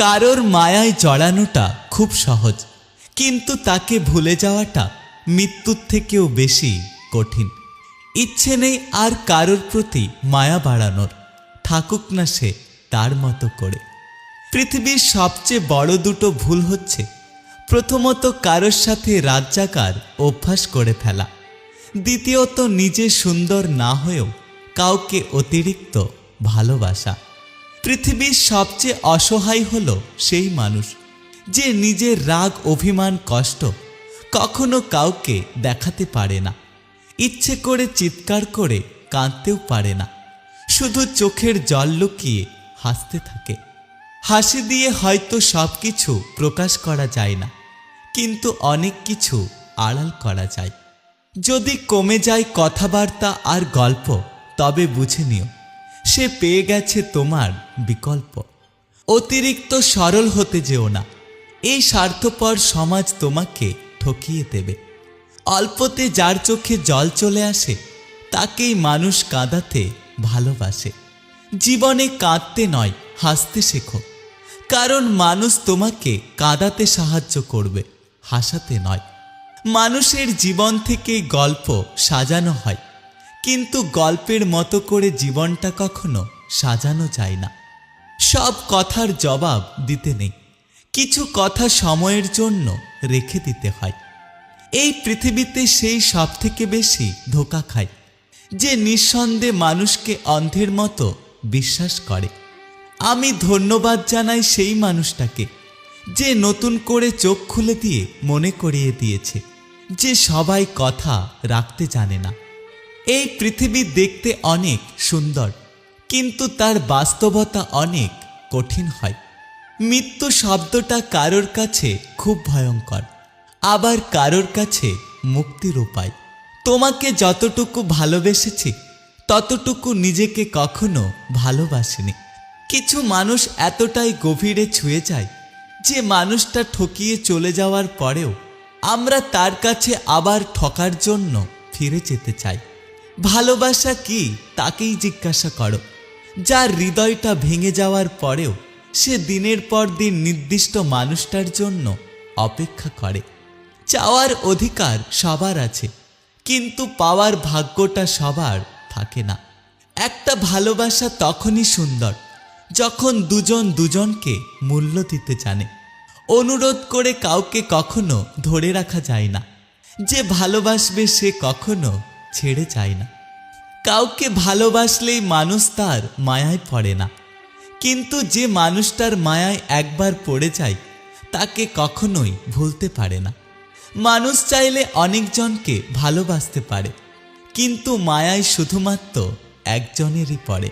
কারোর মায়ায় জড়ানোটা খুব সহজ, কিন্তু তাকে ভুলে যাওয়াটা মৃত্যুর থেকেও বেশি কঠিন। ইচ্ছে নেই আর কারোর প্রতি মায়া বাড়ানোর, থাকুক না সে তার মতো করে। পৃথিবীর সবচেয়ে বড় দুটো ভুল হচ্ছে, প্রথমত কারোর সাথে রাত জাগার অভ্যাস করে ফেলা, দ্বিতীয়ত নিজে সুন্দর না হয়েও কাউকে অতিরিক্ত ভালোবাসা। পৃথিবীর সবচেয়ে অসহায় হলো সেই মানুষ যে নিজের রাগ, অভিমান, কষ্ট কখনো কাউকে দেখাতে পারে না, ইচ্ছে করে চিৎকার করে কাঁদতেও পারে না, শুধু চোখের জল লুকিয়ে হাসতে থাকে। হাসি দিয়ে হয়তো সব কিছু প্রকাশ করা যায় না, কিন্তু অনেক কিছু আড়াল করা যায়। যদি কমে যায় কথাবার্তা আর গল্প, তবে বুঝে নিও সে পেয়ে গেছে তোমার বিকল্প। অতিরিক্ত সরল হতে যেও না, এই স্বার্থপর সমাজ তোমাকে ঠকিয়ে দেবে। অল্পতে যার চোখে জল চলে আসে, তাকেই মানুষ কাঁদাতে ভালোবাসে। জীবনে কাঁদতে নয়, হাসতে শেখো, কারণ মানুষ তোমাকে কাঁদাতে সাহায্য করবে, হাসাতে নয়। মানুষের জীবন থেকে গল্প সাজানো হয়, কিন্তু গল্পের মতো করে জীবনটা কখনো সাজানো যায় না। সব কথার জবাব দিতে নেই, কিছু কথা সময়ের জন্য রেখে দিতে হয়। এই পৃথিবীতে সেই সব থেকে বেশি ধোঁকা খায় যে নিঃসন্দেহে মানুষকে অন্ধের মতো বিশ্বাস করে। আমি ধন্যবাদ জানাই সেই মানুষটাকে যে নতুন করে চোখ খুলে দিয়ে মনে করিয়ে দিয়েছে যে সবাই কথা রাখতে জানে না। এই পৃথিবী দেখতে অনেক সুন্দর, কিন্তু তার বাস্তবতা অনেক কঠিন হয়। মৃত্যু শব্দটা কারোর কাছে খুব ভয়ঙ্কর, আবার কারোর কাছে মুক্তির উপায়। তোমাকে যতটুকু ভালোবেসেছি, ততটুকু নিজেকে কখনো ভালোবাসিনি। কিছু মানুষ এতটাই গভীরে ছুঁয়ে যায় যে মানুষটা ঠকিয়ে চলে যাওয়ার পরেও আমরা তার কাছে আবার ঠকার জন্য ফিরে যেতে চাই। ভালোবাসা কি তাকেই জিজ্ঞাসা করো, যার হৃদয়টা ভেঙে যাওয়ার পরেও সে দিনের পর দিন নির্দিষ্ট মানুষটার জন্য অপেক্ষা করে। চাওয়ার অধিকার সবার আছে, কিন্তু পাওয়ার ভাগ্যটা সবার থাকে না। একটা ভালোবাসা তখনই সুন্দর যখন দুজন দুজনকে মূল্য দিতে জানে। অনুরোধ করে কাউকে কখনো ধরে রাখা যায় না, যে ভালোবাসবে সে কখনো ছেড়ে যায় না। কাউকে ভালোবাসলেই মানুষ তার মায়ায় পড়ে না, কিন্তু যে মানুষটার মায়ায় একবার পড়ে যায় তাকে কখনোই ভুলতে পারে না। মানুষ চাইলে অনেকজনকে ভালোবাসতে পারে, কিন্তু মায়ায় শুধুমাত্র একজনেরই পড়ে।